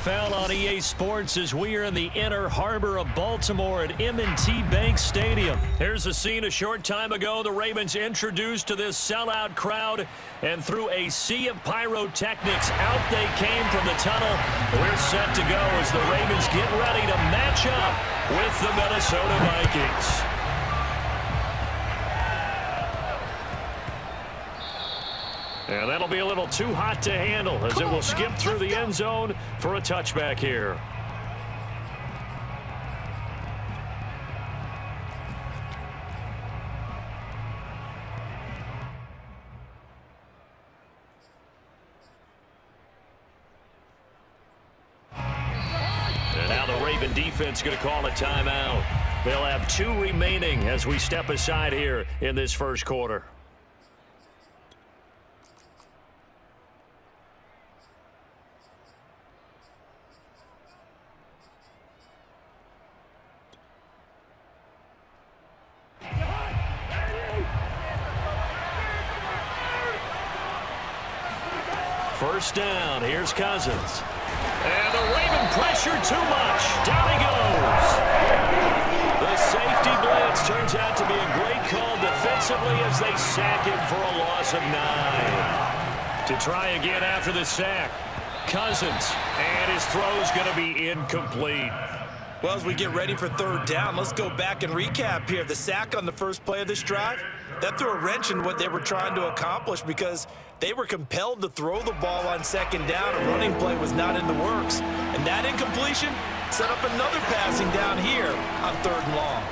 NFL on EA Sports as we are in the inner harbor of Baltimore at M&T Bank Stadium. Here's a scene a short time ago. The Ravens introduced to this sellout crowd, and through a sea of pyrotechnics, out they came from the tunnel. We're set to go as the Ravens get ready to match up with the Minnesota Vikings. And that'll be a little too hot to handle as it will skip through the end zone for a touchback here. And now the Raven defense going to call a timeout. They'll have 2 remaining as we step aside here in this first quarter. First down, here's Cousins. And the Raven pressure too much. Down he goes. The safety blitz turns out to be a great call defensively as they sack him for a loss of 9. To try again after the sack, Cousins, and his throw's going to be incomplete. Well, as we get ready for third down, let's go back and recap here. The sack on the first play of this drive, that threw a wrench in what they were trying to accomplish because they were compelled to throw the ball on second down. A running play was not in the works. And that incompletion set up another passing down here on third and long.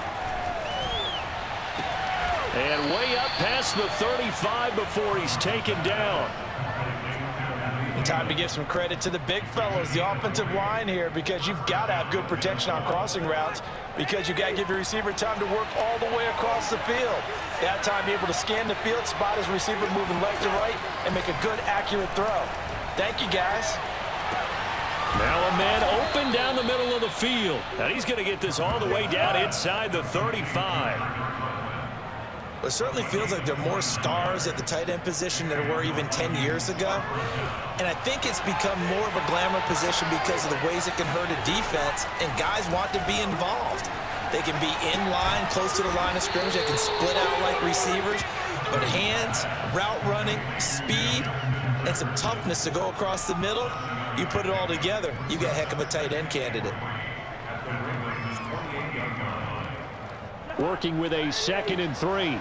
And way up past the 35 before he's taken down. Time to give some credit to the big fellows, the offensive line here, because you've got to have good protection on crossing routes because you've got to give your receiver time to work all the way across the field. That time, be able to scan the field, spot his receiver moving left to right, and make a good, accurate throw. Thank you, guys. Now a man open down the middle of the field. And he's going to get this all the way down inside the 35. It certainly feels like there are more stars at the tight end position than there were even 10 years ago. And I think it's become more of a glamour position because of the ways it can hurt a defense, and guys want to be involved. They can be in line, close to the line of scrimmage. They can split out like receivers. But hands, route running, speed, and some toughness to go across the middle, you put it all together, you got a heck of a tight end candidate. Working with a 2nd and 3.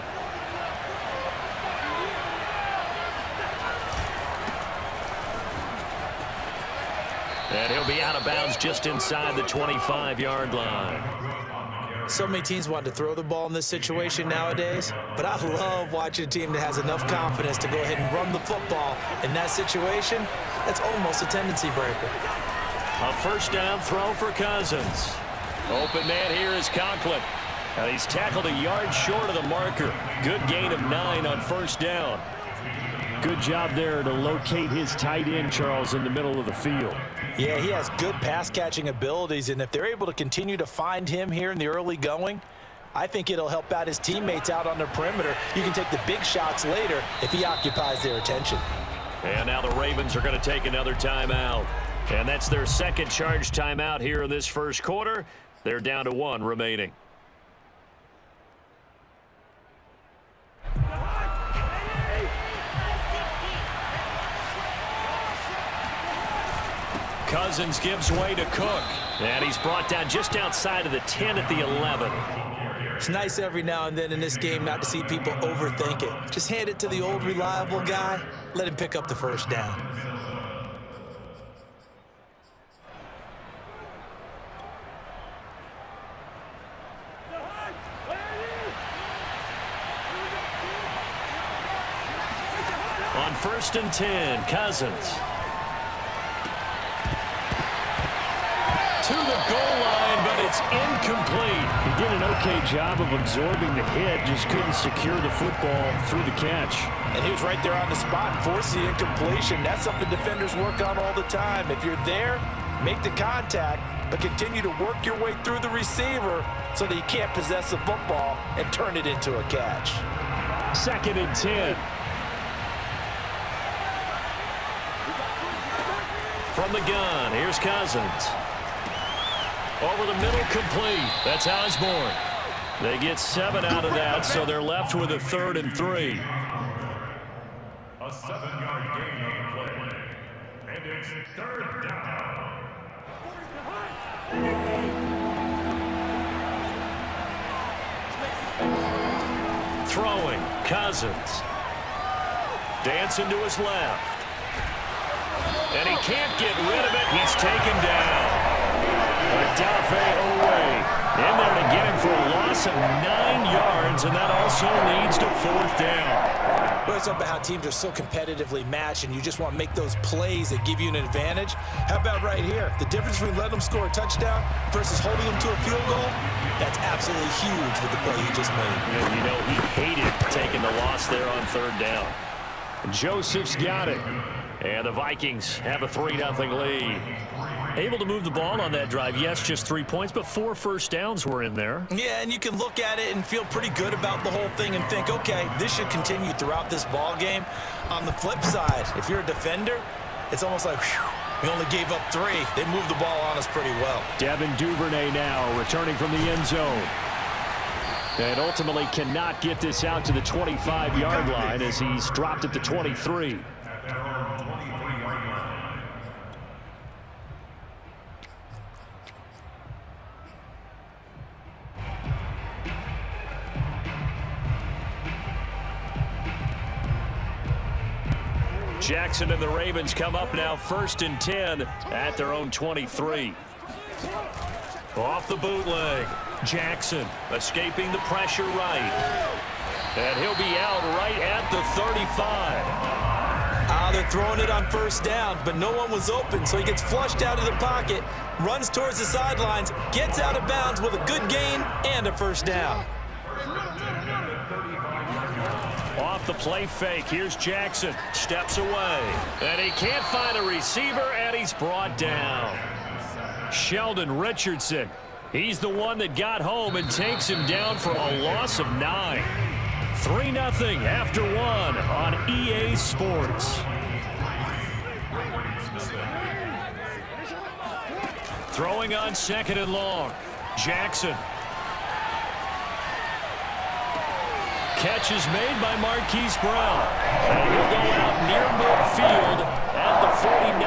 And he'll be out of bounds just inside the 25-yard line. So many teams want to throw the ball in this situation nowadays, but I love watching a team that has enough confidence to go ahead and run the football. In that situation, that's almost a tendency breaker. A first down throw for Cousins. Open man here is Conklin. And he's tackled a yard short of the marker. Good gain of 9 on first down. Good job there to locate his tight end, Charles, in the middle of the field. Yeah, he has good pass-catching abilities, and if they're able to continue to find him here in the early going, I think it'll help out his teammates out on the perimeter. You can take the big shots later if he occupies their attention. And now the Ravens are going to take another timeout. And that's their second charge timeout here in this first quarter. They're down to 1 remaining. Cousins gives way to Cook. And he's brought down just outside of the 10 at the 11. It's nice every now and then in this game not to see people overthink it. Just hand it to the old reliable guy. Let him pick up the first down. On 1st and 10, Cousins. To the goal line, but it's incomplete. He did an okay job of absorbing the hit, just couldn't secure the football through the catch. And he was right there on the spot and forced the incompletion. That's something defenders work on all the time. If you're there, make the contact, but continue to work your way through the receiver so that he can't possess the football and turn it into a catch. 2nd and 10. From the gun, here's Cousins. Over the middle, complete. That's Osborne. They get 7 out of that, so they're left with a 3rd and 3. A 7-yard gain on the play. And it's 3rd down. Throwing, Cousins. Dancing to his left. And he can't get rid of it. He's taken down. Odafe Owe in there to get him for a loss of 9 yards, and that also leads to 4th down. Well, it's about how teams are so competitively matched, and you just want to make those plays that give you an advantage. How about right here? The difference between letting them score a touchdown versus holding them to a field goal, that's absolutely huge with the play he just made. And you know, he hated taking the loss there on 3rd down. Joseph's got it. And the Vikings have a 3-0 lead. Able to move the ball on that drive. Yes, just 3 points, but 4 first downs were in there. Yeah, and you can look at it and feel pretty good about the whole thing and think, okay, this should continue throughout this ball game. On the flip side, if you're a defender, it's almost like, whew, we only gave up 3. They moved the ball on us pretty well. Devin Duvernay now returning from the end zone. And ultimately cannot get this out to the 25-yard line as he's dropped at the 23. Jackson and the Ravens come up now 1st and 10 at their own 23. Off the bootleg. Jackson escaping the pressure right. And he'll be out right at the 35. They're throwing it on 1st down, but no one was open, so he gets flushed out of the pocket, runs towards the sidelines, gets out of bounds with a good gain and a 1st down. Off the play fake, here's Jackson. Steps away. And he can't find a receiver, and he's brought down. Sheldon Richardson. He's the one that got home and takes him down for a loss of 9. 3-0 after 1 on EA Sports. Throwing on 2nd and long. Jackson. Catch is made by Marquise Brown. And he'll go out near midfield at the 49.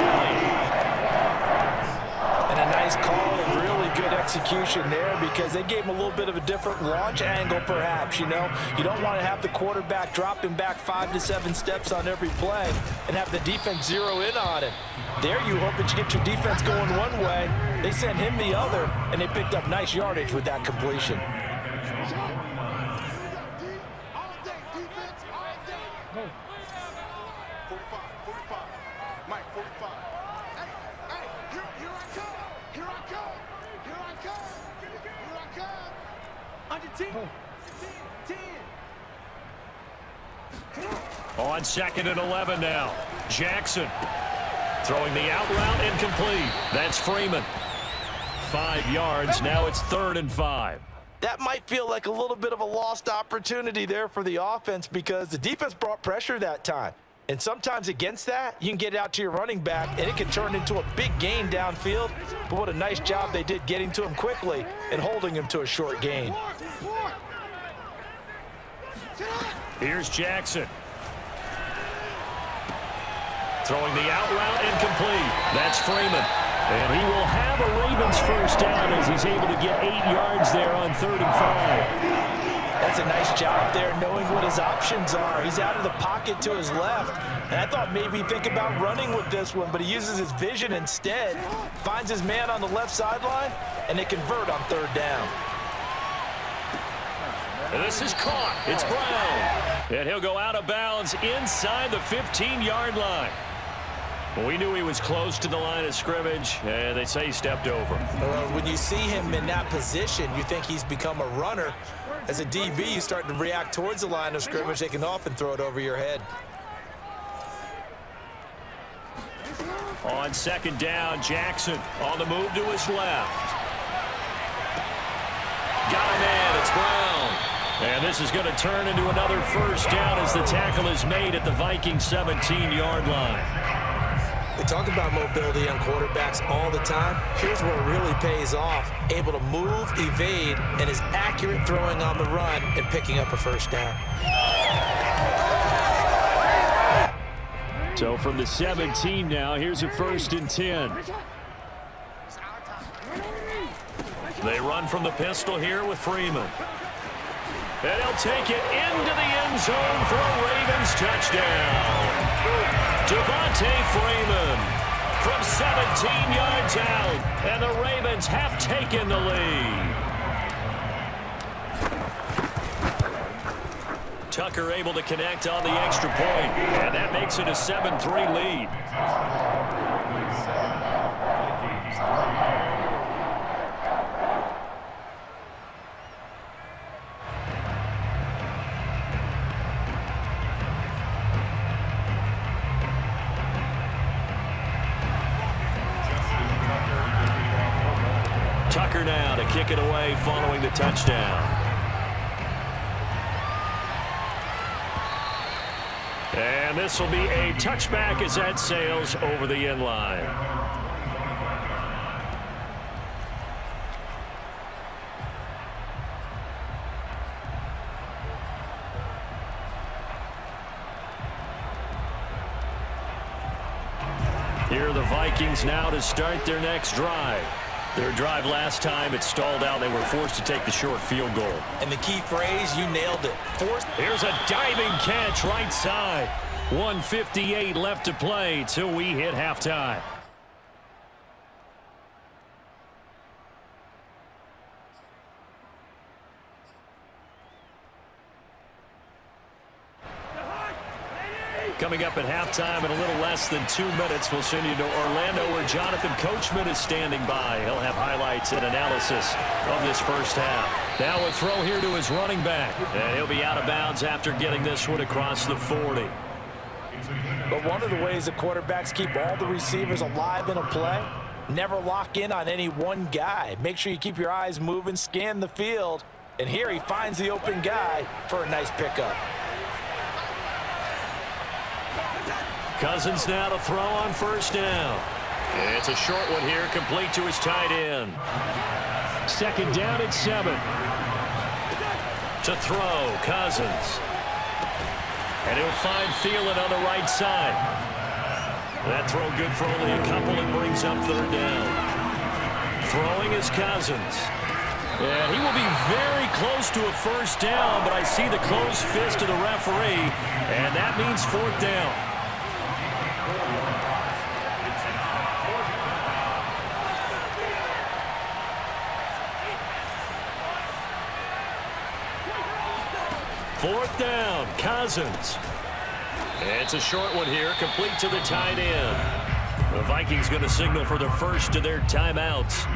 And a nice call and really good execution there because they gave him a little bit of a different launch angle perhaps, you know. You don't want to have the quarterback dropping back 5 to 7 steps on every play and have the defense zero in on it. There you hope that you get your defense going one way. They sent him the other, and they picked up nice yardage with that completion. On 2nd and 11 now. Jackson throwing the out route incomplete. That's Freeman. 5 yards. Now it's 3rd and 5. That might feel like a little bit of a lost opportunity there for the offense because the defense brought pressure that time. And sometimes against that, you can get it out to your running back, and it can turn into a big gain downfield. But what a nice job they did getting to him quickly and holding him to a short gain. Here's Jackson. Throwing the out route incomplete. That's Freeman. And he will have a Ravens 1st down as he's able to get 8 yards there on 3rd and 5. That's a nice job there knowing what his options are. He's out of the pocket to his left. And I thought maybe he'd think about running with this one, but he uses his vision instead. Finds his man on the left sideline, and they convert on 3rd down. And this is caught. It's Brown. And he'll go out of bounds inside the 15-yard line. We knew he was close to the line of scrimmage, and they say he stepped over. When you see him in that position, you think he's become a runner. As a DB, you start to react towards the line of scrimmage. They can often throw it over your head. On 2nd down, Jackson on the move to his left. Got him in. It's Brown. And this is going to turn into another 1st down as the tackle is made at the Vikings 17-yard line. We talk about mobility on quarterbacks all the time. Here's where it really pays off. Able to move, evade, and is accurate throwing on the run and picking up a first down. So from the 17 now, here's a 1st and 10. They run from the pistol here with Freeman. And he'll take it into the end zone for a Ravens touchdown. Devontae Freeman from 17 yards out. And the Ravens have taken the lead. Tucker able to connect on the extra point. And that makes it a 7-3 lead. Tucker now to kick it away following the touchdown. And this will be a touchback as that sails over the end line. Here are the Vikings now to start their next drive. Their drive last time, it stalled out. They were forced to take the short field goal. And the key phrase, you nailed it. Forced. Here's a diving catch right side. 1:58 left to play till we hit halftime. Coming up at halftime in a little less than 2 minutes, we'll send you to Orlando where Jonathan Coachman is standing by. He'll have highlights and analysis of this first half. Now a throw here to his running back. And he'll be out of bounds after getting this one across the 40. But one of the ways the quarterbacks keep all the receivers alive in a play, never lock in on any one guy. Make sure you keep your eyes moving, scan the field. And here he finds the open guy for a nice pickup. Cousins now to throw on first down. It's a short one here, complete to his tight end. 2nd down at 7. To throw, Cousins. And he'll find Thielen on the right side. That throw good for only a couple and brings up 3rd down. Throwing is Cousins. And he will be very close to a first down, but I see the closed fist of the referee, and that means 4th down. Fourth down, Cousins. It's a short one here, complete to the tight end. The Vikings going to signal for the first of their timeouts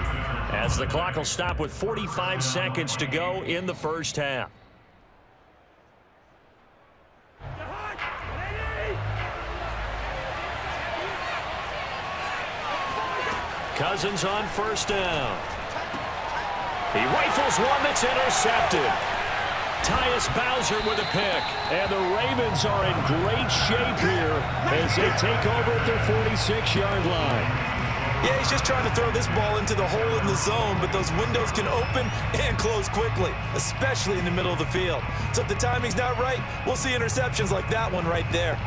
as the clock will stop with 45 seconds to go in the first half. Cousins on first down. He rifles one that's intercepted. Tyus Bowser with a pick. And the Ravens are in great shape here as they take over at their 46-yard line. Yeah, he's just trying to throw this ball into the hole in the zone, but those windows can open and close quickly, especially in the middle of the field. So if the timing's not right, we'll see interceptions like that one right there.